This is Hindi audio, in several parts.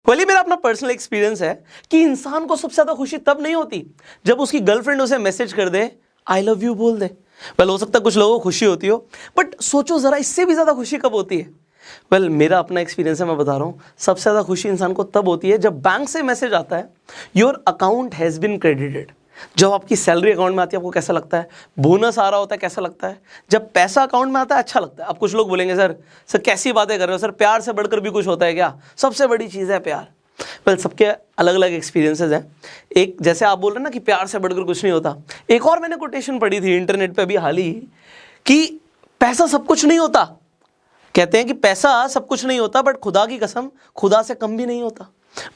वही मेरा अपना पर्सनल एक्सपीरियंस है कि इंसान को सबसे ज्यादा खुशी तब नहीं होती जब उसकी गर्लफ्रेंड उसे मैसेज कर दे, आई लव यू बोल दे। वेल हो सकता है कुछ लोगों को खुशी होती हो, बट सोचो जरा इससे भी ज्यादा खुशी कब होती है। वेल मेरा अपना एक्सपीरियंस है, मैं बता रहा हूं सबसे ज्यादा खुशी इंसान को तब होती है जब बैंक से मैसेज आता है, your account has been credited. जब आपकी सैलरी अकाउंट में आती है आपको कैसा लगता है, बोनस आ रहा होता है कैसा लगता है, जब पैसा अकाउंट में आता है अच्छा लगता है। अब कुछ लोग बोलेंगे सर कैसी बातें कर रहे हो सर, प्यार से बढ़कर भी कुछ होता है क्या, सबसे बड़ी चीज़ है प्यार। वेल सबके अलग अलग एक्सपीरियंसेस हैं। एक जैसे आप बोल रहे हैं ना कि प्यार से बढ़कर कुछ नहीं होता, एक और मैंने कोटेशन पढ़ी थी इंटरनेट पे अभी हाल ही कि पैसा सब कुछ नहीं होता। कहते हैं कि पैसा सब कुछ नहीं होता, बट खुदा की कसम खुदा से कम भी नहीं होता।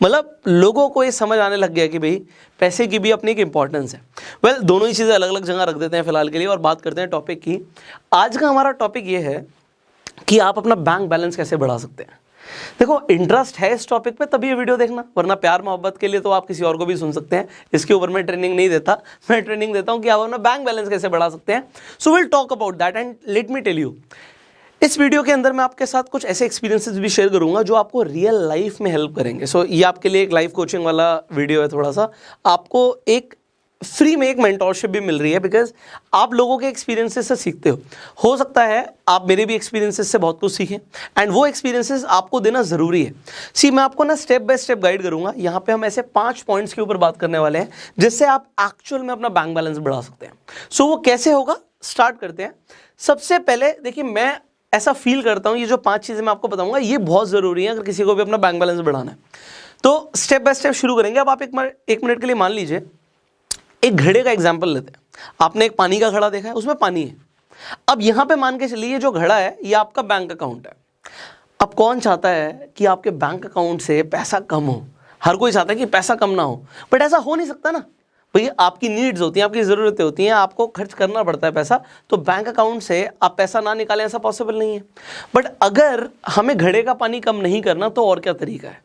मतलब लोगों को ये समझ आने लग गया कि भाई पैसे की भी अपनी एक इंपॉर्टेंस है। वेल दोनों ही चीज़ें अलग अलग जगह रख देते हैं फिलहाल के लिए और बात करते हैं टॉपिक की। आज का हमारा टॉपिक ये है कि आप अपना बैंक बैलेंस कैसे बढ़ा सकते हैं। देखो इंटरेस्ट है इस टॉपिक पे तभी ये वीडियो देखना, वरना प्यार मोहब्बत के लिए तो आप किसी और को भी सुन सकते हैं। इसके ऊपर मैं ट्रेनिंग नहीं देता, मैं ट्रेनिंग देता हूँ कि आप अपना बैंक बैलेंस कैसे बढ़ा सकते हैं। So will talk about that and let me tell you, इस वीडियो के अंदर मैं आपके साथ कुछ ऐसे एक्सपीरियंसेस भी शेयर करूंगा जो आपको रियल लाइफ में हेल्प करेंगे। सो ये आपके लिए एक लाइफ कोचिंग वाला वीडियो है, थोड़ा सा आपको एक फ्री में एक मेंटोरशिप भी मिल रही है, बिकॉज आप लोगों के एक्सपीरियंसेस से सीखते हो सकता है आप मेरे भी एक्सपीरियंसेस से बहुत कुछ सीखें एंड वो एक्सपीरियंसेस आपको देना ज़रूरी है। मैं आपको ना स्टेप बाय स्टेप गाइड करूंगा। यहाँ पे हम ऐसे 5 पॉइंट्स के ऊपर बात करने वाले हैं जिससे आप एक्चुअल में अपना बैंक बैलेंस बढ़ा सकते हैं। वो कैसे होगा, स्टार्ट करते हैं। सबसे पहले देखिए, मैं ऐसा फील करता हूँ ये जो 5 चीज़ें मैं आपको बताऊंगा ये बहुत ज़रूरी है अगर किसी को भी अपना बैंक बैलेंस बढ़ाना है। तो स्टेप बाय स्टेप शुरू करेंगे। अब आप एक मिनट के लिए मान लीजिए एक घड़े का एग्जाम्पल लेते हैं। आपने एक पानी का घड़ा देखा है, उसमें पानी है। अब यहाँ पे मान के चलिए जो घड़ा है ये आपका बैंक अकाउंट है। अब कौन चाहता है कि आपके बैंक अकाउंट से पैसा कम हो? हर कोई चाहता है कि पैसा कम ना हो, बट ऐसा हो नहीं सकता ना भैया। आपकी नीड्स होती हैं, आपकी ज़रूरतें होती हैं, आपको खर्च करना पड़ता है पैसा। तो बैंक अकाउंट से आप पैसा ना निकालें ऐसा पॉसिबल नहीं है। बट अगर हमें घड़े का पानी कम नहीं करना तो और क्या तरीका है?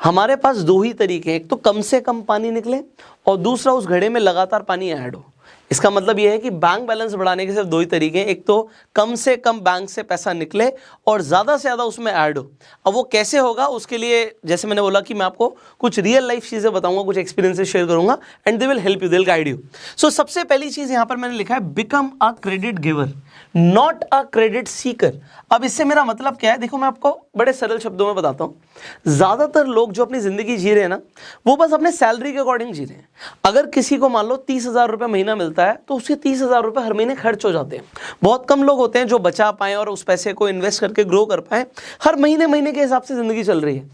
हमारे पास 2 ही तरीके हैं, एक तो कम से कम पानी निकले और दूसरा उस घड़े में लगातार पानी ऐड हो। इसका मतलब यह है कि बैंक बैलेंस बढ़ाने के सिर्फ 2 ही तरीके हैं, एक तो कम से कम बैंक से पैसा निकले और ज़्यादा से ज़्यादा उसमें ऐड हो। अब वो कैसे होगा, उसके लिए जैसे मैंने बोला कि मैं आपको कुछ रियल लाइफ चीज़ें बताऊंगा, कुछ एक्सपीरियंसेस शेयर करूंगा and they will help you, they will guide you. सबसे पहली चीज़ यहाँ पर मैंने लिखा है, become a credit giver not a credit Sikar. अब इससे मेरा मतलब क्या है, देखो मैं आपको बड़े सरल शब्दों में बताता हूँ। ज़्यादातर लोग जो अपनी ज़िंदगी जी रहे हैं ना, वो बस अपने सैलरी के अकॉर्डिंग जी रहे हैं। अगर किसी को मान लो 30,000 रुपये महीना मिलता है तो उसके 30,000 रुपये हर महीने खर्च हो जाते हैं। बहुत कम लोग होते हैं जो बचा पाएँ और उस पैसे को इन्वेस्ट करके ग्रो कर पाएँ। हर महीने के हिसाब से ज़िंदगी चल रही है।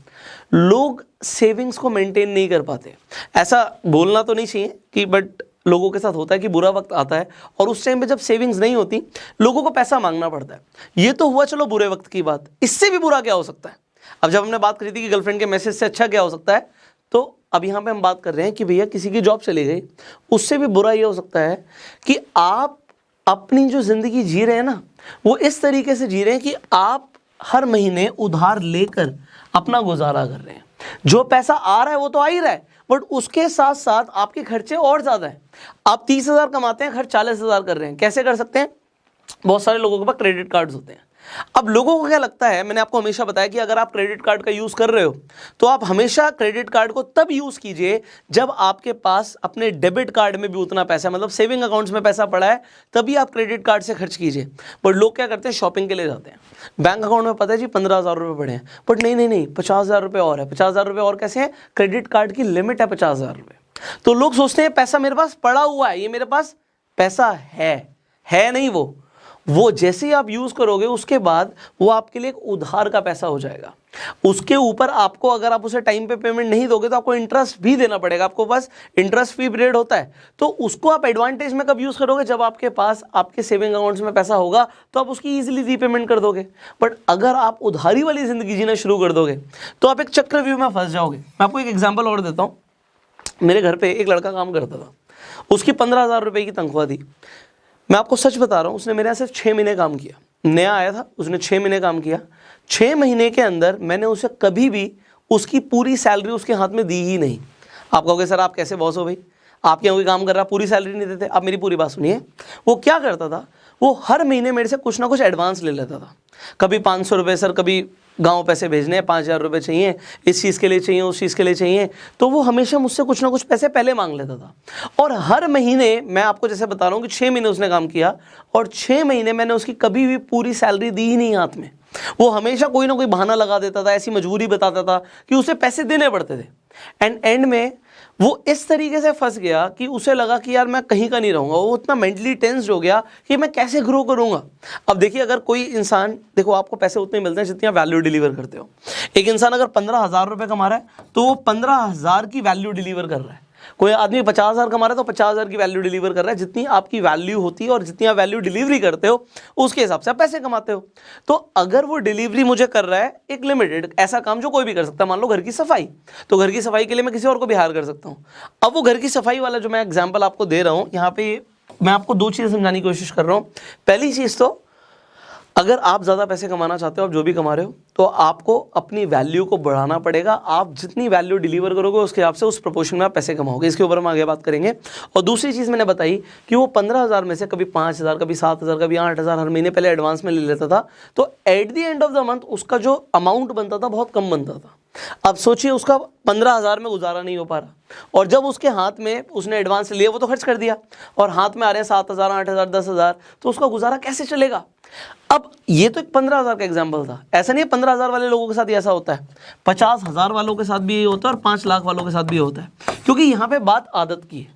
लोग सेविंग्स को मेंटेन नहीं कर पाते। ऐसा बोलना तो नहीं चाहिए कि, बट लोगों के साथ होता है कि बुरा वक्त आता है और उस टाइम पे जब सेविंग्स नहीं होती लोगों को पैसा मांगना पड़ता है। ये तो हुआ चलो बुरे वक्त की बात, इससे भी बुरा क्या हो सकता है? अब जब हमने बात करी थी कि गर्लफ्रेंड के मैसेज से अच्छा क्या हो सकता है, तो अब यहाँ पे हम बात कर रहे हैं कि भैया किसी की जॉब चली गई, उससे भी बुरा ये हो सकता है कि आप अपनी जो ज़िंदगी जी रहे हैं ना, वो इस तरीके से जी रहे हैं कि आप हर महीने उधार लेकर अपना गुजारा कर रहे हैं। जो पैसा आ रहा है वो तो आ ही रहा है, बट उसके साथ साथ आपके खर्चे और ज़्यादा हैं। आप 30,000 कमाते हैं, खर्च 40,000 कर रहे हैं। कैसे कर सकते हैं? बहुत सारे लोगों के पास क्रेडिट कार्ड्स होते हैं। अब लोगों को क्या लगता है, मैंने आपको हमेशा बताया कि अगर आप क्रेडिट कार्ड का यूज़ कर रहे हो तो आप हमेशा क्रेडिट कार्ड को तब यूज़ कीजिए जब आपके पास अपने डेबिट कार्ड में भी उतना पैसा, मतलब सेविंग अकाउंट्स में पैसा पड़ा है, तभी आप क्रेडिट कार्ड से खर्च कीजिए। बट लोग क्या करते हैं, शॉपिंग के लिए जाते हैं, बैंक अकाउंट में पता है जी 15,000 रुपये पड़े हैं, बट नहीं 50,000 रुपये और है। 50,000 रुपये और कैसे हैं? क्रेडिट कार्ड की लिमिट है 50,000 रुपये। तो लोग सोचते हैं पैसा मेरे पास पड़ा हुआ है, ये मेरे पास पैसा है नहीं। वो जैसे ही आप यूज़ करोगे उसके बाद वो आपके लिए एक उधार का पैसा हो जाएगा। उसके ऊपर आपको, अगर आप उसे टाइम पे पेमेंट नहीं दोगे तो आपको इंटरेस्ट भी देना पड़ेगा। आपको पास इंटरेस्ट फ्री पीरियड होता है, तो उसको आप एडवांटेज में कब यूज़ करोगे? जब आपके पास आपके सेविंग अकाउंट्स में पैसा होगा तो आप उसकी ईजिली रीपेमेंट कर दोगे। बट अगर आप उधारी वाली ज़िंदगी जीना शुरू कर दोगे तो आप एक चक्रव्यूह में फंस जाओगे। मैं आपको एक एग्जाम्पल और देता हूँ। मेरे घर पर एक लड़का काम करता था, उसकी 15,000 रुपये की तनख्वाह थी। मैं आपको सच बता रहा हूँ, उसने मेरे यहाँ सिर्फ 6 महीने काम किया। नया आया था, उसने 6 महीने काम किया। 6 महीने के अंदर मैंने उसे कभी भी उसकी पूरी सैलरी उसके हाथ में दी ही नहीं। आप कहोगे सर आप कैसे बॉस हो भाई, आपके यहाँ कोई काम कर रहा पूरी सैलरी नहीं देते? आप मेरी पूरी बात सुनिए। वो क्या करता था, वो हर महीने मेरे से कुछ ना कुछ एडवांस ले लेता था। कभी 500 रुपये सर, कभी गाँव पैसे भेजने हैं, 5,000 रुपये चाहिए, इस चीज़ के लिए चाहिए, उस चीज़ के लिए चाहिए, तो वो हमेशा मुझसे कुछ ना कुछ पैसे पहले मांग लेता था। और हर महीने मैं आपको जैसे बता रहा हूँ कि 6 महीने उसने काम किया और 6 महीने मैंने उसकी कभी भी पूरी सैलरी दी ही नहीं हाथ में। वो हमेशा कोई ना कोई बहाना लगा देता था, ऐसी मजबूरी बताता था कि उसे पैसे देने पड़ते थे। एंड में वो इस तरीके से फंस गया कि उसे लगा कि यार मैं कहीं का नहीं रहूंगा। वो इतना मेंटली टेंस्ड हो गया कि मैं कैसे ग्रो करूंगा। अब देखिए, अगर कोई इंसान, देखो आपको पैसे उतने मिलते हैं जितनी आप वैल्यू डिलीवर करते हो। एक इंसान अगर 15,000 रुपये कमा रहा है तो वो 15,000 की वैल्यू डिलीवर कर रहा है। कोई आदमी 50,000 कमा रहा है तो 50,000 की वैल्यू डिलीवर कर रहा है। जितनी आपकी वैल्यू होती है और जितनी आप वैल्यू डिलीवरी करते हो उसके हिसाब से आप पैसे कमाते हो। तो अगर वो डिलीवरी मुझे कर रहा है एक लिमिटेड ऐसा काम जो कोई भी कर सकता है, मान लो घर की सफाई, तो घर की सफाई के लिए मैं किसी और को भी हायर कर सकता हूँ। अब वो घर की सफाई वाला जो मैं एग्जाम्पल आपको दे रहा हूँ, यहाँ पे मैं आपको 2 चीज़ें समझाने की कोशिश कर रहा हूँ। पहली चीज़ तो अगर आप ज़्यादा पैसे कमाना चाहते हो, आप जो भी कमा रहे हो, तो आपको अपनी वैल्यू को बढ़ाना पड़ेगा। आप जितनी वैल्यू डिलीवर करोगे उसके हिसाब से उस प्रोपोर्शन में आप पैसे कमाओगे। इसके ऊपर हम आगे बात करेंगे। और दूसरी चीज़ मैंने बताई कि वो 15,000 में से कभी 5,000, कभी 7,000, कभी 8,000 हर महीने पहले एडवांस में ले लेता था। तो at the end of the month उसका जो अमाउंट बनता था बहुत कम बनता था। अब सोचिए, उसका 15,000 में गुजारा नहीं हो पा रहा, और जब उसके हाथ में उसने एडवांस लिया वो तो खर्च कर दिया, और हाथ में आ रहे हैं 7,000, 8,000, 10,000, तो उसका गुजारा कैसे चलेगा। अब ये तो एक 15,000 का एग्जाम्पल था। ऐसा नहीं है 15,000 वाले लोगों के साथ ऐसा होता है, 50,000 वालों के साथ भी ये होता है और 5 लाख वालों के साथ भी होता है। क्योंकि यहाँ पे बात आदत की है।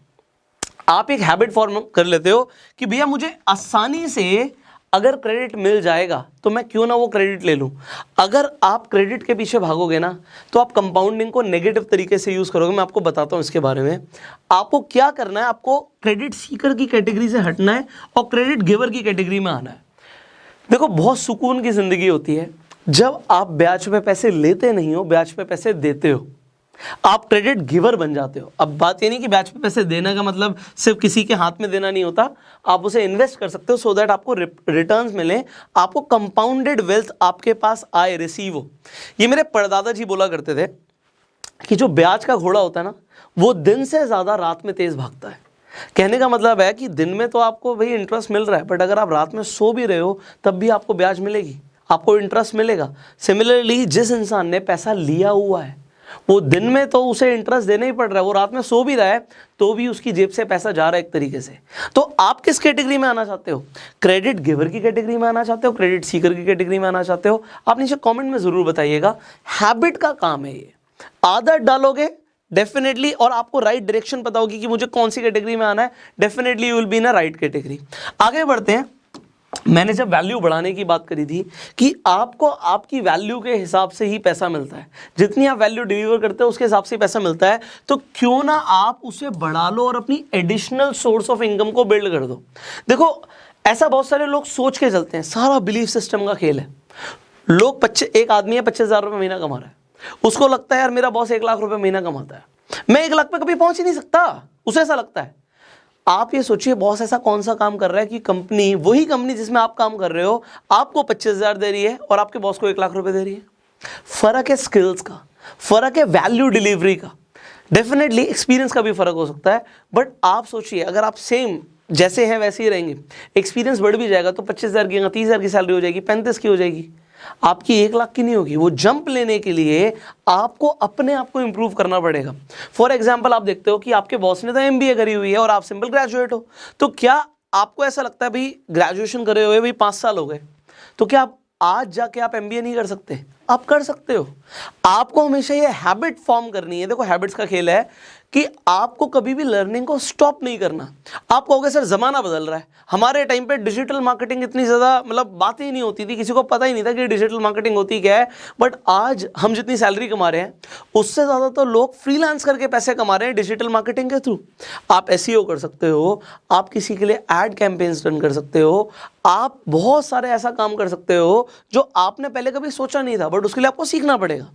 आप एक हैबिट फॉर्म कर लेते हो कि भैया मुझे आसानी से अगर क्रेडिट मिल जाएगा तो मैं क्यों ना वो क्रेडिट ले लूं। अगर आप क्रेडिट के पीछे भागोगे ना तो आप कंपाउंडिंग को नेगेटिव तरीके से यूज करोगे। मैं आपको बताता हूं इसके बारे में। आपको क्या करना है, आपको क्रेडिट सीकर की कैटेगरी से हटना है और क्रेडिट गिवर की कैटेगरी में आना है। देखो, बहुत सुकून की जिंदगी होती है जब आप ब्याज पे पैसे लेते नहीं हो, ब्याज पे पैसे देते हो, आप क्रेडिट गिवर बन जाते हो। अब बात ये नहीं कि ब्याज पे पैसे देने का मतलब सिर्फ किसी के हाथ में देना नहीं होता, आप उसे इन्वेस्ट कर सकते हो सो दैट आपको रिटर्न्स मिले, आपको कंपाउंडेड वेल्थ आपके पास आए, रिसीव हो। ये मेरे परदादा जी बोला करते थे कि जो ब्याज का घोड़ा होता है ना, वो दिन से ज्यादा रात में तेज भागता है। कहने का मतलब है कि दिन में तो आपको भाई इंटरेस्ट मिल रहा है, बट अगर आप रात में सो भी रहे हो तब भी आपको ब्याज मिलेगी, आपको इंटरेस्ट मिलेगा। सिमिलरली जिस इंसान ने पैसा लिया हुआ है वो दिन में तो उसे इंटरेस्ट देना ही पड़ रहा है, वो रात में सो भी रहा है तो भी उसकी जेब से पैसा जा रहा है एक तरीके से। तो आप किस कैटेगरी में आना चाहते हो? क्रेडिट गिवर की कैटेगरी में आना चाहते हो, क्रेडिट सीकर की कैटेगरी में आना चाहते हो? आप नीचे कमेंट में जरूर बताइएगा। हैबिट का काम है ये, आदत डालोगे डेफिनेटली, और आपको राइट डायरेक्शन पता होगी कि मुझे कौन सी कैटेगरी में आना है, definitely you will be in a right category. आगे बढ़ते हैं। मैंने जब वैल्यू बढ़ाने की बात करी थी कि आपको आपकी वैल्यू के हिसाब से ही पैसा मिलता है, जितनी आप वैल्यू डिलीवर करते हो उसके हिसाब से पैसा मिलता है, तो क्यों ना आप उसे बढ़ा लो और अपनी एडिशनल सोर्स ऑफ इनकम को बिल्ड कर दो। देखो, ऐसा बहुत सारे लोग सोच के चलते हैं, सारा बिलीफ सिस्टम का खेल है। लोग एक आदमी है 25,000 रुपये महीना कमा रहा है, उसको लगता है यार मेरा बॉस 1 लाख रुपए महीना कमाता है, मैं 1 लाख पे कभी पहुंच ही नहीं सकता, उसे ऐसा लगता है। आप ये सोचिए, बॉस ऐसा कौन सा काम कर रहा है कि कंपनी, वही कंपनी जिसमें आप काम कर रहे हो, आपको 25,000 दे रही है और आपके बॉस को 1 लाख रुपए दे रही है। फर्क है स्किल्स का, फर्क है वैल्यू डिलीवरी का, डेफिनेटली एक्सपीरियंस का भी फर्क हो सकता है। बट आप सोचिए, अगर आप सेम जैसे हैं वैसे ही रहेंगे, एक्सपीरियंस बढ़ भी जाएगा तो 25,000 की 30,000 की सैलरी हो जाएगी, 35 की हो जाएगी, आपकी 1 लाख की नहीं होगी। वो जंप लेने के लिए आपको अपने आप को इंप्रूव करना पड़ेगा। फॉर एग्जांपल, आप देखते हो कि आपके बॉस ने तो MBA करी हुई है और आप सिंपल ग्रेजुएट हो, तो क्या आपको ऐसा लगता है भाई ग्रेजुएशन करे हुए भाई 5 साल हो गए, तो क्या आप आज जाके आप MBA नहीं कर सकते? आप कर सकते हो। आपको हमेशा ये हैबिट फॉर्म करनी है। देखो, हैबिट्स का खेल है कि आपको कभी भी लर्निंग को स्टॉप नहीं करना। आप कहोगे सर जमाना बदल रहा है, हमारे टाइम पे डिजिटल मार्केटिंग इतनी ज़्यादा मतलब बातें ही नहीं होती थी, किसी को पता ही नहीं था कि डिजिटल मार्केटिंग होती क्या है। बट आज हम जितनी सैलरी कमा रहे हैं उससे ज़्यादा तो लोग फ्रीलांस करके पैसे कमा रहे हैं डिजिटल मार्केटिंग के थ्रू। आप SEO कर सकते हो, आप किसी के लिए एड कैंपेन्स रन कर सकते हो, आप बहुत सारे ऐसा काम कर सकते हो जो आपने पहले कभी सोचा नहीं था, बट उसके लिए आपको सीखना पड़ेगा।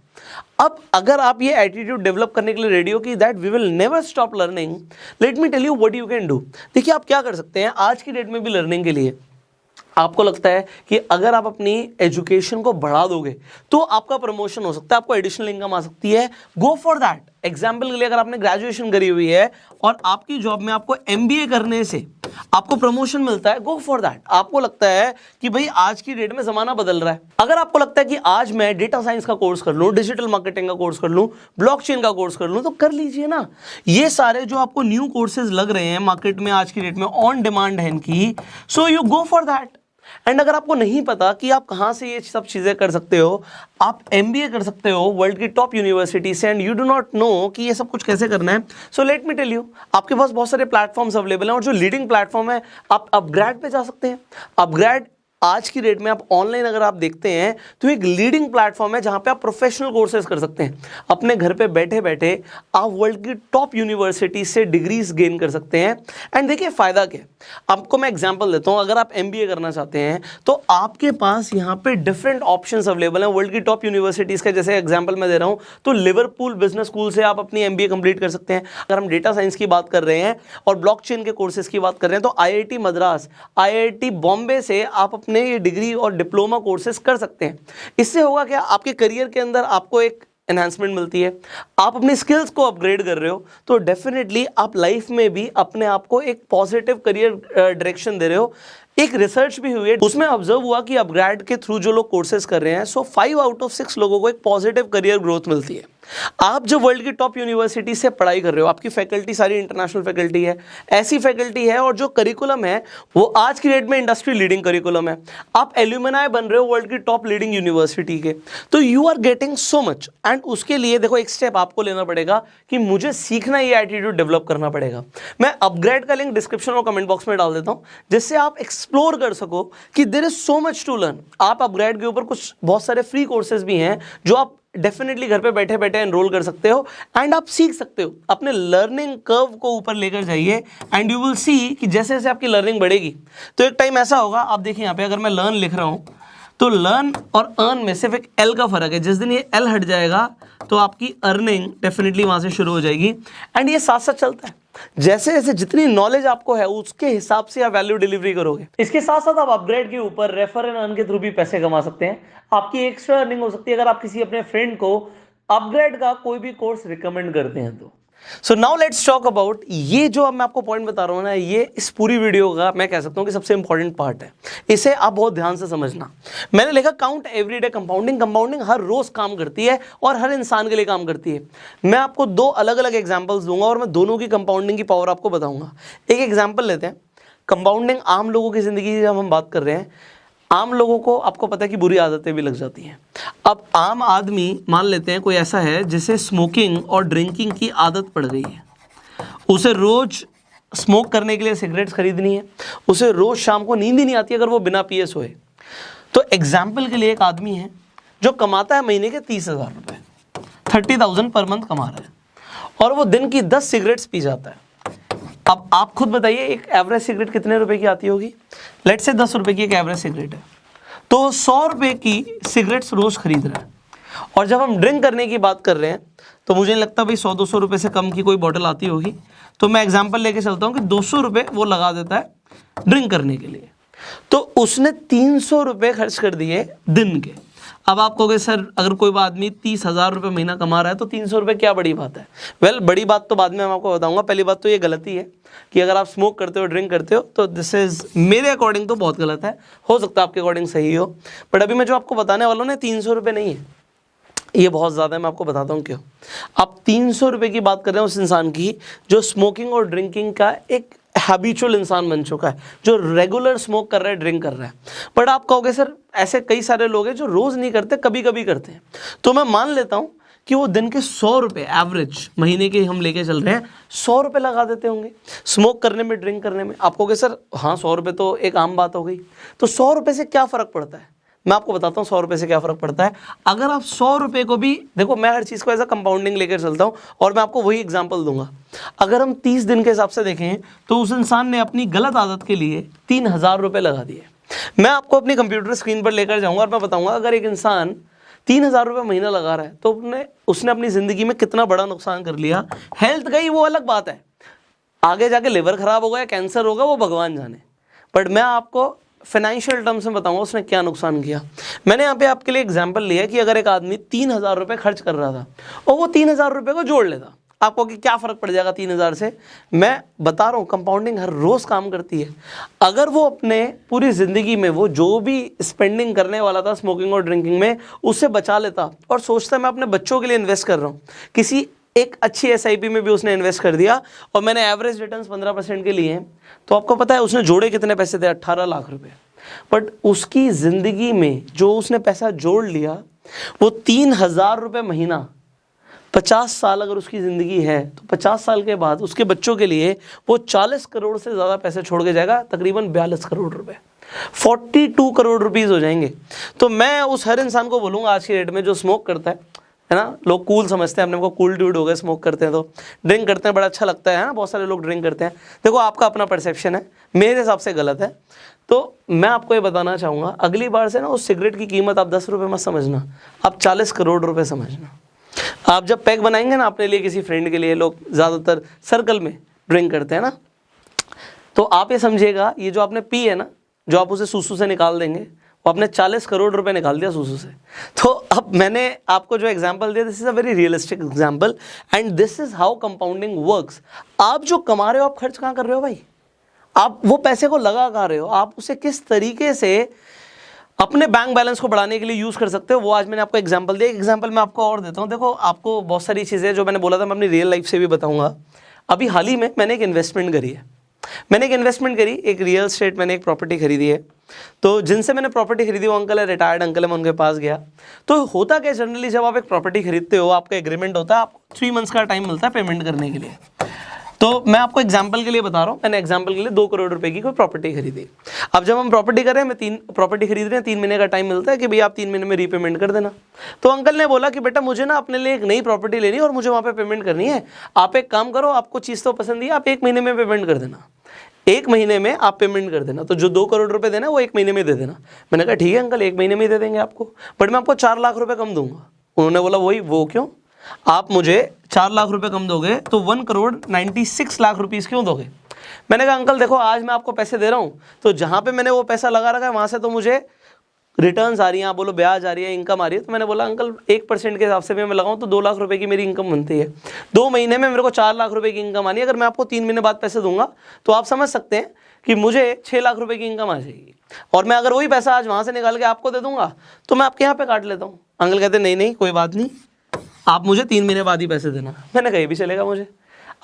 अब अगर आप ये एटीट्यूड डेवलप करने के लिए रेडी हो कि that we will never stop learning, let me tell you what you can do. देखिए, आप क्या कर सकते हैं आज की डेट में भी लर्निंग के लिए। आपको लगता है कि अगर आप अपनी एजुकेशन को बढ़ा दोगे तो आपका प्रमोशन हो सकता है, आपको एडिशनल इनकम आ सकती है, गो फॉर दैट। एग्जाम्पल के लिए, अगर आपने ग्रेजुएशन करी हुई है और आपकी जॉब में आपको MBA करने से आपको प्रमोशन मिलता है, गो फॉर दैट। आपको लगता है कि भाई आज की डेट में जमाना बदल रहा है, अगर आपको लगता है कि आज मैं डेटा साइंस का कोर्स कर लूं, डिजिटल मार्केटिंग का कोर्स कर लूं, ब्लॉकचेन का कोर्स कर लूं, तो कर लीजिए ना। ये सारे जो आपको न्यू कोर्सेज लग रहे हैं मार्केट में आज की डेट में, ऑन डिमांड है इनकी, so you go for that. And अगर आपको नहीं पता कि आप कहां से ये सब चीजें कर सकते हो, आप एमबीए कर सकते हो वर्ल्ड की टॉप यूनिवर्सिटी से, and you do not know कि ये सब कुछ कैसे करना है, so let me tell you, आपके पास बहुत सारे प्लेटफॉर्म्स अवेलेबल हैं, और जो लीडिंग प्लेटफॉर्म है, आप अपग्रेड पे जा सकते हैं। अपग्रेड आज की डेट में आप ऑनलाइन अगर आप देखते हैं तो एक लीडिंग प्लेटफॉर्म है जहां पे आप प्रोफेशनल कोर्सेज कर सकते हैं। अपने घर पे बैठे बैठे आप वर्ल्ड की टॉप यूनिवर्सिटी से डिग्रीज गेन कर सकते हैं। एंड देखिए फायदा क्या है, आपको मैं एग्जांपल देता हूं। अगर आप एमबीए करना चाहते हैं तो आपके पास यहां पे डिफरेंट ऑप्शंस अवेलेबल हैं वर्ल्ड की टॉप यूनिवर्सिटीज के। जैसे एग्जांपल मैं दे रहा हूं तो लिवरपूल बिजनेस स्कूल से आप अपनी एमबीए कंप्लीट कर सकते हैं। अगर हम डेटा साइंस की बात कर रहे हैं और ब्लॉकचेन के कोर्सेज की बात कर रहे हैं तो आईआईटी मद्रास, आईआईटी बॉम्बे से आप अपने ये डिग्री और डिप्लोमा कोर्सेज कर सकते हैं। इससे होगा क्या, आपके करियर के अंदर आपको एक एनहांसमेंट मिलती है, आप अपनी स्किल्स को अपग्रेड कर रहे हो, तो डेफिनेटली आप लाइफ में भी अपने आप को एक पॉजिटिव करियर डायरेक्शन दे रहे हो। एक रिसर्च भी हुई है, उसमें ऑब्जर्व हुआ कि अपग्रेड के थ्रू जो लोग कोर्सेज कर रहे हैं, सो 5 आउट ऑफ 6 लोगों को एक पॉजिटिव करियर ग्रोथ मिलती है। आप जो वर्ल्ड की टॉप यूनिवर्सिटी से पढ़ाई कर रहे हो, आपकी फैकल्टी सारी इंटरनेशनल फैकल्टी है, ऐसी फैकल्टी है, और जो करिकुलम है वो आज की डेट में इंडस्ट्री लीडिंग करिकुलम है। आप एल्यूमिनाई बन रहे हो वर्ल्ड की टॉप लीडिंग यूनिवर्सिटी के, तो you are getting so much. And उसके लिए देखो एक स्टेप आपको लेना पड़ेगा कि मुझे सीखना, ये एटीट्यूड डेवलप करना पड़ेगा। मैं अपग्रेड का लिंक डिस्क्रिप्शन और कमेंट बॉक्स में डाल देता हूं, जिससे आप एक्सप्लोर कर सको कि there is so much to learn. आप अपग्रेड के ऊपर कुछ बहुत सारे फ्री कोर्सेज भी हैं जो आप डेफिनेटली घर पे बैठे बैठे एनरोल कर सकते हो, एंड आप सीख सकते हो। अपने लर्निंग कर्व को ऊपर लेकर जाइए, एंड यू विल सी कि जैसे जैसे आपकी लर्निंग बढ़ेगी तो एक टाइम ऐसा होगा, आप देखिए यहाँ पे अगर मैं लर्न लिख रहा हूँ तो लर्न और अर्न में सिर्फ एक एल का फर्क है। जिस दिन ये एल हट जाएगा तो आपकी अर्निंग डेफिनेटली वहां से शुरू हो जाएगी। एंड ये साथ साथ चलता है, जैसे जैसे जितनी नॉलेज आपको है उसके हिसाब से आप वैल्यू डिलीवरी करोगे। इसके साथ साथ आप अपग्रेड के ऊपर रेफर एंड अर्न के थ्रू भी पैसे कमा सकते हैं। आपकी एक्स्ट्रा अर्निंग हो सकती है अगर आप किसी अपने फ्रेंड को अपग्रेड का कोई भी कोर्स रिकमेंड करते हैं तो। So now let's talk about, ये जो अब मैं आपको पॉइंट बता रहा हूं ना, ये इस पूरी वीडियो का मैं कह सकता हूं कि सबसे इंपॉर्टेंट पार्ट है। इसे आप बहुत ध्यान से समझना। मैंने लिखा काउंट एवरीडे कंपाउंडिंग। कंपाउंडिंग हर रोज काम करती है और हर इंसान के लिए काम करती है। मैं आपको 2 अलग अलग एग्जाम्पल्स दूंगा और मैं दोनों की कंपाउंडिंग की पावर आपको बताऊंगा। एक एग्जाम्पल लेते हैं, कंपाउंडिंग आम लोगों की जिंदगी की जब हम बात कर रहे हैं, आम लोगों को आपको पता है कि बुरी आदतें भी लग जाती हैं। अब आम आदमी मान लेते हैं कोई ऐसा है जिसे स्मोकिंग और ड्रिंकिंग की आदत पड़ गई है, उसे रोज स्मोक करने के लिए सिगरेट्स खरीदनी है, उसे रोज शाम को नींद ही नहीं आती अगर वो बिना पिए सोए। तो एग्जाम्पल के लिए एक आदमी है जो कमाता है महीने के 30,000 रुपये, 30,000 पर मंथ कमा रहा है, और वो दिन की 10 सिगरेट्स पी जाता है। अब आप खुद बताइए एक एवरेज सिगरेट कितने रुपए की आती होगी? लेट से 10 रुपए की एक एवरेज सिगरेट है, तो 100 रुपए की सिगरेट्स रोज खरीद रहा है। और जब हम ड्रिंक करने की बात कर रहे हैं तो मुझे नहीं लगता भाई 100-200 रुपए से कम की कोई बॉटल आती होगी। तो मैं एग्जांपल लेके चलता हूँ कि 200 रुपए वो लगा देता है ड्रिंक करने के लिए, तो उसने 300 रुपए खर्च कर दिए दिन के। अब आप कहोगे सर अगर कोई आदमी 30,000 रुपये महीना कमा रहा है तो 300 रुपये क्या बड़ी बात है? वेल, बड़ी बात तो बाद में मैं आपको बताऊंगा। पहली बात तो ये गलती है कि अगर आप स्मोक करते हो, ड्रिंक करते हो, तो दिस इज मेरे अकॉर्डिंग तो बहुत गलत है। हो सकता है आपके अकॉर्डिंग सही हो, बट अभी मैं जो आपको बताने वाला हूँ ना, 300 रुपये नहीं है, ये बहुत ज़्यादा है। मैं आपको बताता हूँ क्यों। आप 300 रुपये की बात कर रहे हैं उस इंसान की जो स्मोकिंग और ड्रिंकिंग का एक हैबिचुअल इंसान बन चुका है, जो रेगुलर स्मोक कर रहा है, ड्रिंक कर रहा है। बट आप कहोगे सर ऐसे कई सारे लोग हैं जो रोज़ नहीं करते, कभी कभी करते हैं। तो मैं मान लेता हूँ कि वो दिन के 100 रुपये एवरेज महीने के हम लेके चल रहे हैं, 100 रुपये लगा देते होंगे स्मोक करने में, ड्रिंक करने में। आप कहोगे सर हाँ 100 रुपये तो एक आम बात हो गई। तो 100 रुपये से क्या फ़र्क पड़ता है? मैं आपको बताता हूँ 100 रुपये से क्या फ़र्क पड़ता है। अगर आप 100 रुपये को भी देखो, मैं हर चीज़ को ऐसा कंपाउंडिंग लेकर चलता हूँ और मैं आपको वही एग्जांपल दूंगा। अगर हम 30 दिन के हिसाब से देखें तो उस इंसान ने अपनी गलत आदत के लिए 3,000 रुपये लगा दिए। मैं आपको अपनी कंप्यूटर स्क्रीन पर लेकर जाऊँगा और मैं बताऊँगा अगर एक इंसान 3,000 रुपये महीना लगा रहा है तो उसने अपनी ज़िंदगी में कितना बड़ा नुकसान कर लिया। हेल्थ गई वो अलग बात है, आगे जाके लिवर ख़राब होगा या कैंसर होगा वो भगवान जाने, बट मैं आपको फाइनेंशियल टर्म्स में बताऊंगा उसने क्या नुकसान किया। मैंने यहाँ पे आपके लिए एग्जांपल लिया कि अगर एक आदमी 3,000 रुपये खर्च कर रहा था और वो 3,000 रुपये को जोड़ लेता, आपको कि क्या फ़र्क पड़ जाएगा 3,000 से। मैं बता रहा हूँ कंपाउंडिंग हर रोज़ काम करती है। अगर वो अपने पूरी ज़िंदगी में वो जो भी स्पेंडिंग करने वाला था स्मोकिंग और ड्रिंकिंग में, उससे बचा लेता और सोचता मैं अपने बच्चों के लिए इन्वेस्ट कर रहा हूँ, किसी एक अच्छी SIP में भी उसने इन्वेस्ट कर दिया और मैंने एवरेज रिटर्न्स 15% के लिए हैं, तो आपको पता है उसने जोड़े कितने पैसे थे? 18 लाख रुपए। बट उसकी ज़िंदगी में जो उसने पैसा जोड़ लिया वो 3,000 रुपये महीना, 50 साल अगर उसकी ज़िंदगी है तो 50 साल के बाद उसके बच्चों के लिए वो 40 करोड़ से ज़्यादा पैसे छोड़ के जाएगा, तकरीबन 42 करोड़ रुपए, 42 करोड़ रुपीज़ हो जाएंगे। तो मैं उस हर इंसान को बोलूँगा आज की डेट में जो स्मोक करता है ना, लोग कूल समझते हैं अपने को, कूल ड्यूड हो गए स्मोक करते हैं, तो ड्रिंक करते हैं बड़ा अच्छा लगता है ना, बहुत सारे लोग ड्रिंक करते हैं। देखो आपका अपना परसेप्शन है, मेरे हिसाब से गलत है। तो मैं आपको ये बताना चाहूँगा, अगली बार से ना उस सिगरेट की कीमत आप 10 रुपये मत समझना, आप 40 करोड़ रुपये समझना। आप जब पैक बनाएंगे ना अपने लिए किसी फ्रेंड के लिए, लोग ज़्यादातर सर्कल में ड्रिंक करते हैं ना, तो आप ये समझिएगा ये जो आपने पी है ना, जो आप उसे सूसू से निकाल देंगे, वो आपने 40 करोड़ रुपए निकाल दिया सूसू से। तो अब मैंने आपको जो एग्जांपल दिया, this is a very realistic example and this is how compounding works. आप जो कमा रहे हो आप खर्च कहाँ कर रहे हो भाई? आप वो पैसे को लगा कहाँ रहे हो? आप उसे किस तरीके से अपने बैंक बैलेंस को बढ़ाने के लिए यूज़ कर सकते हो, वो आज मैंने आपको एग्जांपल दिया। एग्जांपल मैं आपको और देता हूँ। देखो आपको बहुत सारी चीज़ें जो मैंने बोला था मैं अपनी रियल लाइफ से भी बताऊँगा। अभी हाल ही में मैंने एक इन्वेस्टमेंट करी है, एक रियल एस्टेट, मैंने एक प्रॉपर्टी खरीदी है। तो जिनसे मैंने प्रॉपर्टी खरीदी वो अंकल है, रिटायर्ड अंकल है, मैं उनके पास गया। तो होता क्या, जनरली जब आप एक प्रॉपर्टी खरीदते हो आपका एग्रीमेंट होता है, आपको 3 मंथ्स का टाइम मिलता है पेमेंट करने के लिए। तो मैं आपको एग्जांपल के लिए बता रहा हूँ, मैंने एग्जांपल के लिए 2 करोड़ रुपए की कोई प्रॉपर्टी खरीदी। अब जब हम प्रॉपर्टी कर रहे हैं, मैं 3 प्रॉपर्टी खरीद रहे हैं, 3 महीने का टाइम मिलता है कि भैया आप 3 महीने में रीपेमेंट कर देना। तो अंकल ने बोला कि बेटा मुझे ना अपने लिए एक नई प्रॉपर्टी लेनी है और मुझे वहाँ पे पेमेंट करनी है। आप एक काम करो, आपको चीज़ तो पसंद ही है, आप 1 महीने में पेमेंट कर देना, 1 महीने में आप पेमेंट कर देना। तो जो 2 करोड़ रुपए देना वो 1 महीने में दे देना। मैंने कहा ठीक है अंकल, 1 महीने में ही दे देंगे आपको, बट मैं आपको 4 लाख रुपए कम दूंगा। उन्होंने बोला वो क्यों? आप मुझे 4 लाख रुपए कम दोगे तो 1 करोड़ 96 लाख रुपीस क्यों दोगे? मैंने कहा अंकल देखो, आज मैं आपको पैसे दे रहा हूँ तो जहाँ पे मैंने वो पैसा लगा रखा है वहाँ से तो मुझे रिटर्न्स आ रही हैं, आप बोलो ब्याज आ रही है, इनकम आ रही है। तो मैंने बोला अंकल 1% के हिसाब से भी मैं लगाऊं तो 2 लाख रुपए की मेरी इनकम बनती है, 2 महीने में मेरे को 4 लाख रुपए की इनकम आनी है। अगर मैं आपको 3 महीने बाद पैसे दूंगा तो आप समझ सकते हैं कि मुझे 6 लाख रुपए की इनकम आ जाएगी। और मैं अगर वही पैसा आज वहाँ से निकाल के आपको दे दूंगा तो मैं आपके यहाँ पे काट लेता हूँ। अंकल कहते नहीं कोई बात नहीं, आप मुझे 3 महीने बाद ही पैसे देना। मैंने कहा ये भी चलेगा मुझे।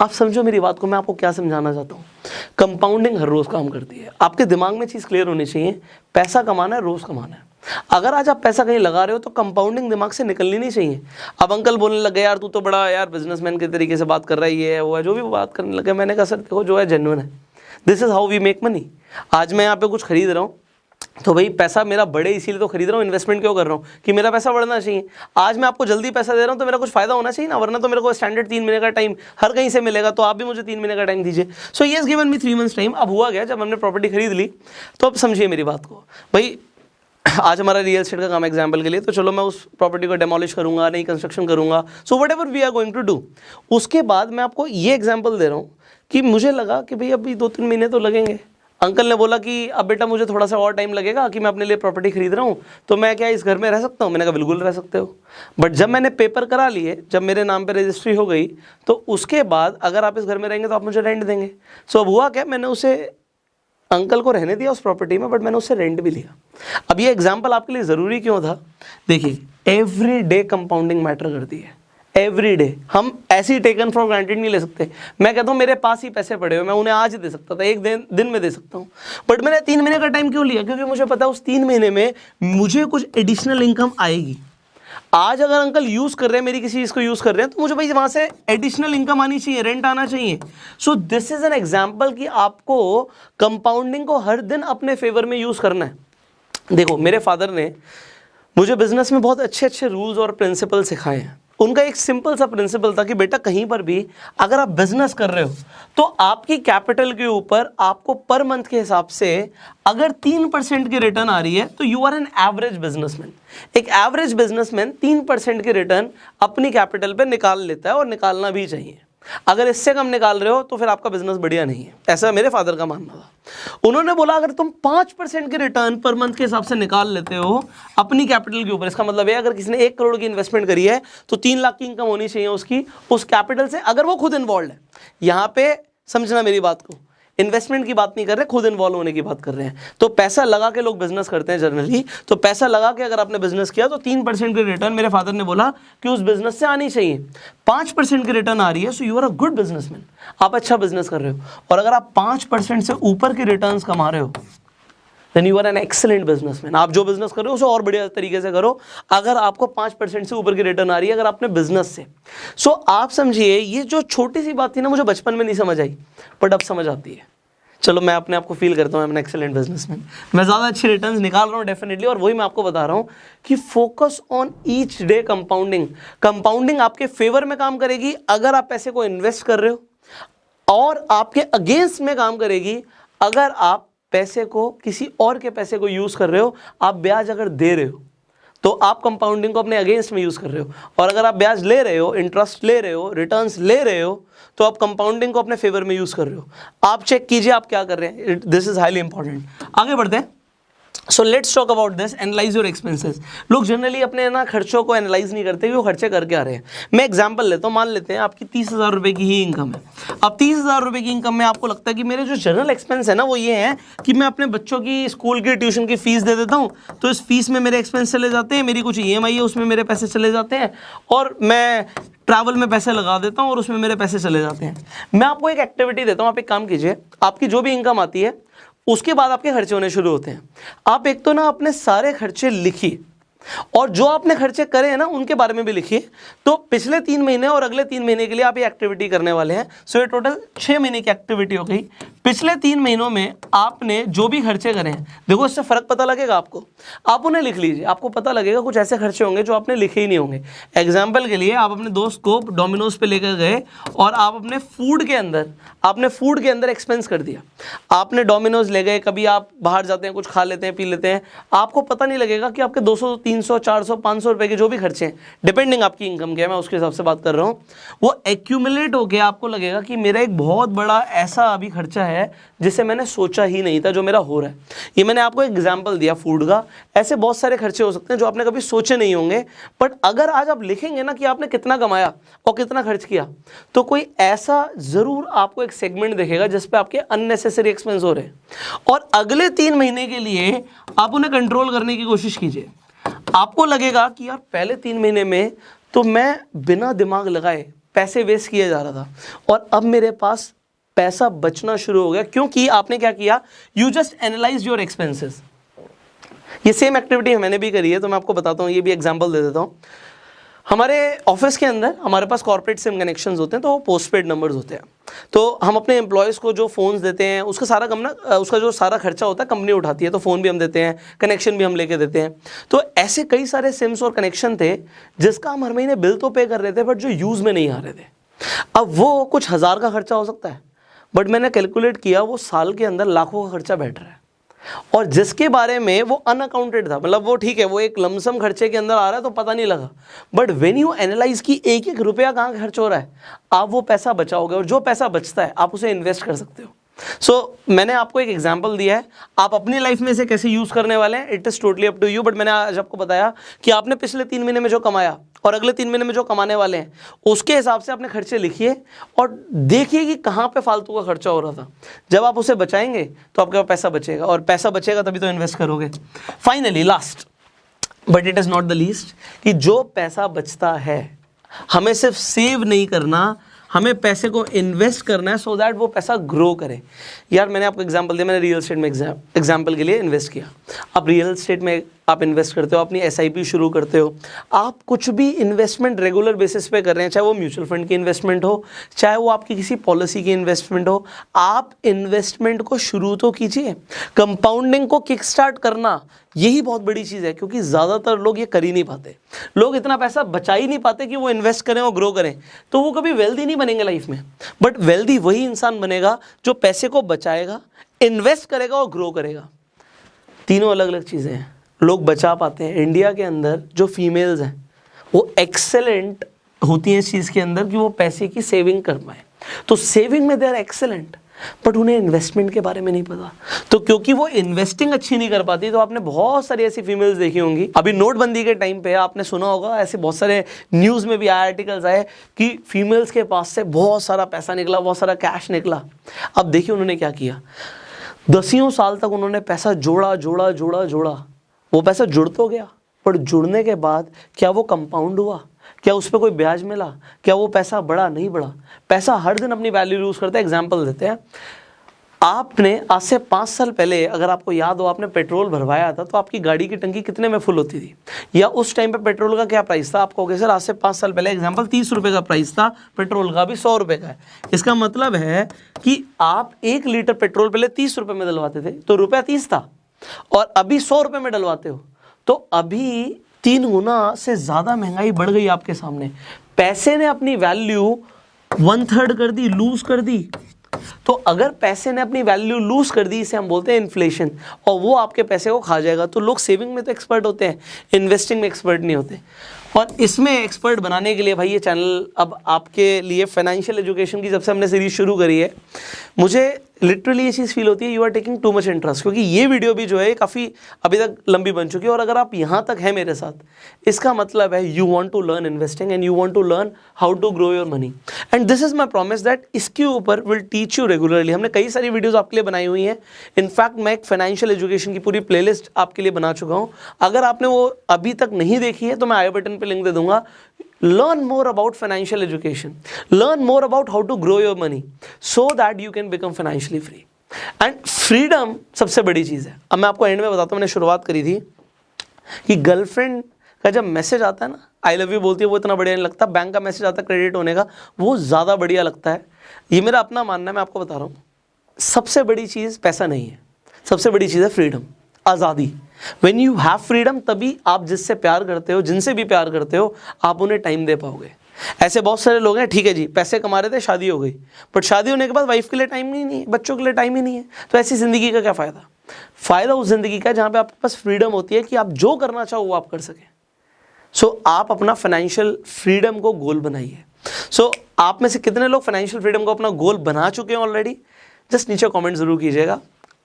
आप समझो मेरी बात को, मैं आपको क्या समझाना चाहता हूँ। कंपाउंडिंग हर रोज़ काम करती है। आपके दिमाग में चीज़ क्लियर होनी चाहिए, पैसा कमाना है, रोज़ कमाना है। अगर आज आप पैसा कहीं लगा रहे हो तो कंपाउंडिंग दिमाग से निकलनी नहीं चाहिए। अब अंकल बोलने लगे यार तू तो बड़ा यार बिजनेसमैन के तरीके से बात कर रहा है, ये है वो है, जो भी बात करने लगे। मैंने कहा सर देखो जो है जेन्युइन है, this is how we make money. आज मैं यहाँ पे कुछ खरीद रहा हूँ तो भाई पैसा मेरा बढ़े इसीलिए तो खरीद रहा हूँ, इन्वेस्टमेंट क्यों कर रहा हूँ कि मेरा पैसा बढ़ना चाहिए। आज मैं आपको जल्दी पैसा दे रहा हूँ तो मेरा कुछ फायदा होना चाहिए ना, वरना तो मेरे को स्टैंडर्ड 3 महीने का टाइम हर कहीं से मिलेगा, तो आप भी मुझे 3 महीने का टाइम दीजिए। So he has given me 3 months time. अब हुआ गया, जब हमने प्रॉपर्टी खरीद ली तो अब समझिए मेरी बात को भाई, आज हमारा रियल एस्टेट का काम एग्जाम्पल के लिए, तो चलो मैं उस प्रॉपर्टी को डेमोलिश करूंगा, नई कंस्ट्रक्शन करूंगा, so whatever we are going to do. उसके बाद मैं आपको ये एग्जाम्पल दे रहा हूँ कि मुझे लगा कि भाई अभी 2-3 महीने तो लगेंगे। अंकल ने बोला कि अब बेटा मुझे थोड़ा सा और टाइम लगेगा कि मैं अपने लिए प्रॉपर्टी खरीद रहा हूँ, तो मैं क्या इस घर में रह सकता हूँ? मैंने कहा बिल्कुल रह सकते हो, बट जब मैंने पेपर करा लिए, जब मेरे नाम पे रजिस्ट्री हो गई तो उसके बाद अगर आप इस घर में रहेंगे तो आप मुझे रेंट देंगे। सो अब हुआ क्या, मैंने उसे अंकल को रहने दिया उस प्रॉपर्टी में, बट मैंने उससे रेंट भी लिया। अब ये एग्जाम्पल आपके लिए ज़रूरी क्यों था? देखिए एवरी डे कंपाउंडिंग मैटर करती है, एवरी डे। हम ऐसे ही टेकन फॉर ग्रांटेड नहीं ले सकते। मैं कहता हूँ मेरे पास ही पैसे पड़े हुए, मैं उन्हें आज ही दे सकता था, एक दिन में दे सकता हूँ, बट मैंने 3 महीने का टाइम क्यों लिया? क्योंकि मुझे पता है उस 3 महीने में मुझे कुछ एडिशनल इनकम आएगी। आज अगर अंकल यूज़ कर रहे हैं, मेरी किसी चीज़ को यूज़ कर रहे हैं, तो मुझे भाई वहाँ से एडिशनल इनकम आनी चाहिए, रेंट आना चाहिए। So this is an example कि आपको कंपाउंडिंग को हर दिन अपने फेवर में यूज़ करना है। देखो मेरे फादर ने मुझे बिजनेस में बहुत अच्छे अच्छे रूल्स और प्रिंसिपल सिखाए हैं। उनका एक सिंपल सा प्रिंसिपल था कि बेटा कहीं पर भी अगर आप बिजनेस कर रहे हो तो आपकी कैपिटल के ऊपर आपको पर मंथ के हिसाब से अगर 3% की रिटर्न आ रही है तो you are an average businessman. एक एवरेज बिजनेसमैन 3% की रिटर्न अपनी कैपिटल पे निकाल लेता है और निकालना भी चाहिए। अगर इससे कम निकाल रहे हो तो फिर आपका बिजनेस बढ़िया नहीं है, ऐसा मेरे फादर का मानना था। उन्होंने बोला अगर तुम 5% के रिटर्न पर मंथ के हिसाब से निकाल लेते हो अपनी कैपिटल के ऊपर, इसका मतलब है अगर किसी ने 1 करोड़ की इन्वेस्टमेंट करी है तो 3 लाख की इनकम होनी चाहिए उसकी उस कैपिटल से, अगर वो खुद इन्वॉल्व है। यहां पे समझना मेरी बात को, इन्वेस्टमेंट की बात नहीं कर रहे, खुद इन्वॉल्व होने की बात कर रहे हैं। तो पैसा लगा के लोग बिजनेस करते हैं जनरली, तो पैसा लगा के अगर आपने बिजनेस किया तो 3% की रिटर्न मेरे फादर ने बोला कि उस बिजनेस से आनी चाहिए। 5% की रिटर्न आ रही है, so you are a good businessman, आप अच्छा बिजनेस कर रहे हो। और अगर आप 5% से ऊपर की रिटर्न्स कमा रहे हो then you are an excellent businessman. आप जो बिजनेस कर रहे हो उसे और बढ़िया तरीके से करो अगर आपको 5% से ऊपर की रिटर्न आ रही है अगर आपने बिजनेस से। सो आप समझिए ये जो छोटी सी बात थी ना, मुझे बचपन में नहीं समझ आई बट अब समझ आती है। चलो मैं अपने आप को फील करता हूँ I am N excellent businessman, मैं ज़्यादा अच्छी रिटर्न्स निकाल रहा हूँ डेफिनेटली। और वही मैं आपको बता रहा हूँ कि focus on each day compounding. Compounding आपके फेवर में काम करेगी अगर आप पैसे को इन्वेस्ट कर रहे हो, और आपके अगेंस्ट में काम करेगी अगर आप पैसे को किसी और के पैसे को यूज़ कर रहे हो। आप ब्याज अगर दे रहे हो तो आप कंपाउंडिंग को अपने अगेंस्ट में यूज़ कर रहे हो, और अगर आप ब्याज ले रहे हो, इंटरेस्ट ले रहे हो, रिटर्न्स ले रहे हो, तो आप कंपाउंडिंग को अपने फेवर में यूज़ कर रहे हो। आप चेक कीजिए आप क्या कर रहे हैं, दिस इज हाईली इंपॉर्टेंट। आगे बढ़ते हैं। So let's talk about this, analyse your expenses. लोग जनरली अपने ना खर्चों को एनालाइज नहीं करते कि वो खर्चे करके आ रहे हैं। मैं एग्जांपल लेता हूँ, मान लेते हैं आपकी 30,000 रुपये की ही इनकम है। अब 30,000 रुपये की इनकम में आपको लगता है कि मेरे जो जनरल एक्सपेंस है ना वो ये है कि मैं अपने बच्चों की स्कूल की ट्यूशन की फीस दे देता हूँ, तो इस फीस में मेरे एक्सपेंस चले जाते हैं, मेरी कुछ EMI है उसमें मेरे पैसे चले जाते हैं, और मैं ट्रैवल में पैसे लगा देता हूँ और उसमें मेरे पैसे चले जाते हैं। मैं आपको एक एक्टिविटी देता हूँ, आप एक काम कीजिए, आपकी जो भी इनकम आती है उसके बाद आपके खर्चे होने शुरू होते हैं। आप एक तो ना अपने सारे खर्चे लिखिए, और जो आपने खर्चे करे हैं ना उनके बारे में भी लिखिए। तो पिछले 3 महीने और अगले 3 महीने के लिए आप ये एक्टिविटी करने वाले हैं। सो ये टोटल 6 महीने की एक्टिविटी हो गई। पिछले 3 महीनों में आपने जो भी खर्चे करे हैं, देखो इससे फर्क पता लगेगा आपको, आप उन्हें लिख लीजिए, आपको पता लगेगा कुछ ऐसे खर्चे होंगे जो आपने लिखे ही नहीं होंगे। एग्जाम्पल के लिए आप अपने दोस्त को डोमिनोज पे लेकर गए और आप अपने फूड के अंदर एक्सपेंस कर दिया। आपने डोमिनोज ले गए, कभी आप बाहर जाते हैं कुछ खा लेते हैं पी लेते हैं, आपको पता नहीं लगेगा कि आपके 200 300 400 500 रुपए के जो भी खर्चे हैं, डिपेंडिंग आपकी इनकम क्या है, मैं उसके हिसाब से बात कर रहा हूँ, वो एक्यूमुलेट होके आपको लगेगा कि मेरा एक बहुत बड़ा ऐसा अभी खर्चा है जिसे मैंने सोचा ही नहीं था जो मेरा हो रहा है। ये मैंने आपको एग्जांपल दिया फूड का, ऐसे बहुत सारे खर्चे हो सकते हैं जो आपने कभी सोचे नहीं होंगे। बट अगर आज आप लिखेंगे ना कि आपने कितना कमाया और कितना खर्च किया, तो कोई ऐसा जरूर आपको एक सेगमेंट दिखेगा जिसपे आपके अननेसेसरी एक्सपेंस हो रहे हैं, और अगले 3 महीने के लिए आप उन्हें कंट्रोल करने की कोशिश कीजिए। आपको लगेगा कि यार पहले 3 महीने में तो मैं बिना दिमाग लगाए पैसे वेस्ट किए जा रहा था, और अब मेरे पास पैसा बचना शुरू हो गया, क्योंकि आपने क्या किया, you just analyse your expenses. ये सेम एक्टिविटी मैंने भी करी है, तो मैं आपको बताता हूँ, ये भी एग्जांपल दे देता हूँ। हमारे ऑफिस के अंदर हमारे पास कॉर्पोरेट सिम कनेक्शंस होते हैं, तो वो पोस्टपेड नंबर्स होते हैं। तो हम अपने एम्प्लॉयज़ को जो फ़ोन्स देते हैं उसका जो सारा खर्चा होता है कंपनी उठाती है, तो फ़ोन भी हम देते हैं, कनेक्शन भी हम लेके देते हैं। तो ऐसे कई सारे सिम्स और कनेक्शन थे जिसका हम हर महीने बिल तो पे कर रहे थे बट जो यूज़ में नहीं आ रहे थे। अब वो कुछ हज़ार का खर्चा हो सकता है, बट मैंने कैलकुलेट किया वो साल के अंदर लाखों का खर्चा बैठ रहा है, और जिसके बारे में वो अनअकाउंटेड था, मतलब वो ठीक है वो एक लमसम खर्चे के अंदर आ रहा है तो पता नहीं लगा, बट व्हेन यू एनालाइज की एक एक रुपया कहाँ खर्च हो रहा है, आप वो पैसा बचाओगे, और जो पैसा बचता है आप उसे इन्वेस्ट कर सकते हो। मैंने आपको एक एग्जांपल दिया है, आप अपनी लाइफ में इसे कैसे यूज करने वाले हैं it is totally up to you. But मैंने आज आपको बताया कि आपने पिछले 3 महीने में जो कमाया और अगले 3 महीने में जो कमाने वाले हैं उसके हिसाब से अपने खर्चे लिखिए, और देखिए कि कहाँ पे फालतू का खर्चा हो रहा था। जब आप उसे बचाएंगे तो आपके पास पैसा बचेगा, और पैसा बचेगा तभी तो इन्वेस्ट करोगे। Finally last but it is not the least, कि जो पैसा बचता है हमें सिर्फ सेव नहीं करना, हमें पैसे को इन्वेस्ट करना है सो दैट वो पैसा ग्रो करे। यार मैंने आपको एग्जांपल दिया, मैंने रियल एस्टेट में एग्जांपल के लिए इन्वेस्ट किया। आप रियल एस्टेट में आप इन्वेस्ट करते हो, अपनी SIP शुरू करते हो, आप कुछ भी इन्वेस्टमेंट रेगुलर बेसिस पे कर रहे हैं, चाहे वो म्यूचुअल फंड की इन्वेस्टमेंट हो, चाहे वो आपकी किसी पॉलिसी की इन्वेस्टमेंट हो, आप इन्वेस्टमेंट को शुरू तो कीजिए। कंपाउंडिंग को किक स्टार्ट करना यही बहुत बड़ी चीज़ है, क्योंकि ज़्यादातर लोग ये कर ही नहीं पाते। लोग इतना पैसा बचा ही नहीं पाते कि वो इन्वेस्ट करें और ग्रो करें, तो वो कभी वेल्दी नहीं बनेंगे लाइफ में। बट वेल्दी वही इंसान बनेगा जो पैसे को बचाएगा, इन्वेस्ट करेगा और ग्रो करेगा। तीनों अलग अलग चीज़ें हैं। लोग बचा पाते हैं। इंडिया के अंदर जो फीमेल्स हैं वो एक्सेलेंट होती है इस चीज़ के अंदर कि वो पैसे की सेविंग कर पाए। तो सेविंग में दे आर एक्सेलेंट, बट उन्हें इन्वेस्टमेंट के बारे में नहीं पता। तो क्योंकि वो इन्वेस्टिंग अच्छी नहीं कर पाती, तो आपने बहुत सारी ऐसी फीमेल्स देखी होंगी। अभी नोटबंदी के टाइम पे आपने सुना होगा, ऐसे बहुत सारे न्यूज़ में भी आए, आर्टिकल्स आए कि फीमेल्स के पास से बहुत सारा पैसा निकला, बहुत सारा कैश निकला। अब देखिए उन्होंने क्या किया, 10 साल तक उन्होंने पैसा जोड़ा जोड़ा जोड़ा जोड़ा। वो पैसा जुड़ तो गया, पर जुड़ने के बाद क्या वो कंपाउंड हुआ? क्या उस पर कोई ब्याज मिला? क्या वो पैसा बढ़ा? नहीं बढ़ा। पैसा हर दिन अपनी वैल्यू लूज करता है। एग्जाम्पल देते हैं, आपने आज से 5 साल पहले, अगर आपको याद हो, आपने पेट्रोल भरवाया था, तो आपकी गाड़ी की टंकी कितने में फुल होती थी? या उस टाइम पे पेट्रोल का क्या प्राइस था? आप कहोगे सर आज से 5 साल पहले एग्जाम्पल 30 रुपये का प्राइस था, पेट्रोल का भी 100 रुपये का है। इसका मतलब है कि आप 1 लीटर पेट्रोल पहले 30 रुपये में डलवाते थे, तो रुपया 30 था, और अभी 100 रुपये में डलवाते हो, तो अभी 3 गुना से ज़्यादा महंगाई बढ़ गई आपके सामने। पैसे ने अपनी वैल्यू 1/3 कर दी, लूज कर दी। तो अगर पैसे ने अपनी वैल्यू लूज कर दी, इसे हम बोलते हैं इन्फ्लेशन, और वो आपके पैसे को खा जाएगा। तो लोग सेविंग में तो एक्सपर्ट होते हैं, इन्वेस्टिंग में एक्सपर्ट नहीं होते। और इसमें एक्सपर्ट बनाने के लिए भाई ये चैनल अब आपके लिए फाइनेंशियल एजुकेशन की जब से हमने सीरीज शुरू करी है, मुझे लिटरली ये चीज़ फील होती है, you are taking too much interest, क्योंकि ये वीडियो भी जो है काफ़ी अभी तक लंबी बन चुकी है। और अगर आप यहाँ तक है मेरे साथ, इसका मतलब है you want to learn investing and you want to learn how to grow your money. And this is my promise that इसके ऊपर विल टीच यू रेगुलरली। हमने कई सारी वीडियोज़ आपके लिए बनाई हुई हैं। इनफैक्ट मैं एक फाइनेंशियल एजुकेशन की पूरी प्लेलिस्ट आपके लिए बना चुका हूँ। अगर आपने वो अभी तक नहीं देखी है तो मैं आई बटन पर लिंक दे दूंगा। Learn more about financial education. Learn more about how to grow your money so that you can become financially free. And freedom सबसे बड़ी चीज़ है। अब मैं आपको एंड में बताता हूँ, मैंने शुरुआत करी थी कि गर्लफ्रेंड का जब मैसेज आता है ना, आई लव यू बोलती है, वो इतना बढ़िया नहीं लगता। बैंक का मैसेज आता है क्रेडिट होने का, वो ज़्यादा बढ़िया लगता है। ये मेरा अपना मानना है, मैं आपको बता रहा हूँ। सबसे बड़ी चीज़ पैसा नहीं है, सबसे बड़ी चीज़ है फ्रीडम, आज़ादी। When you have freedom, तभी आप जिससे प्यार करते हो, जिनसे भी प्यार करते हो, आप उन्हें टाइम दे पाओगे। ऐसे बहुत सारे लोग हैं, ठीक है जी, पैसे कमा रहे थे, शादी हो गई, बट शादी होने के बाद वाइफ के लिए टाइम नहीं है, बच्चों के लिए टाइम ही नहीं है। तो ऐसी ज़िंदगी का क्या फ़ायदा? फ़ायदा उस ज़िंदगी का जहाँ पे आपके पास फ्रीडम होती है कि आप जो करना चाहो वो आप कर सकें। सो आप अपना फाइनेंशियल फ्रीडम को गोल बनाइए। सो आप में से कितने लोग फाइनेंशियल फ्रीडम को अपना गोल बना चुके हैं ऑलरेडी? जस्ट नीचे कॉमेंट ज़रूर कीजिएगा।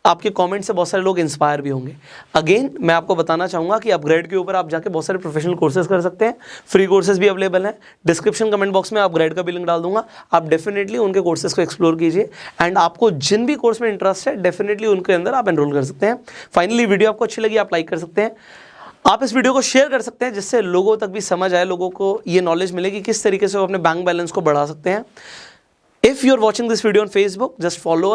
आपके कमेंट से बहुत सारे लोग इंस्पायर भी होंगे। अगेन मैं आपको बताना चाहूँगा कि अपग्रेड के ऊपर आप जाके बहुत सारे प्रोफेशनल कोर्सेज कर सकते हैं। फ्री कोर्सेज भी अवेलेबल हैं। डिस्क्रिप्शन कमेंट बॉक्स में अपग्रेड का भी लिंक डाल दूंगा। आप डेफिनेटली उनके कोर्सेज को एक्सप्लोर कीजिए एंड आपको जिन भी कोर्स में इंटरेस्ट है डेफिनेटली उनके अंदर आप एनरोल कर सकते हैं। फाइनली वीडियो आपको अच्छी लगी, आप लाइक कर सकते हैं। आप इस वीडियो को शेयर कर सकते हैं जिससे लोगों तक भी समझ आए, लोगों को ये नॉलेज मिले कि किस तरीके से वो अपने बैंक बैलेंस को बढ़ा सकते हैं। If you're watching this video on Facebook, just follow us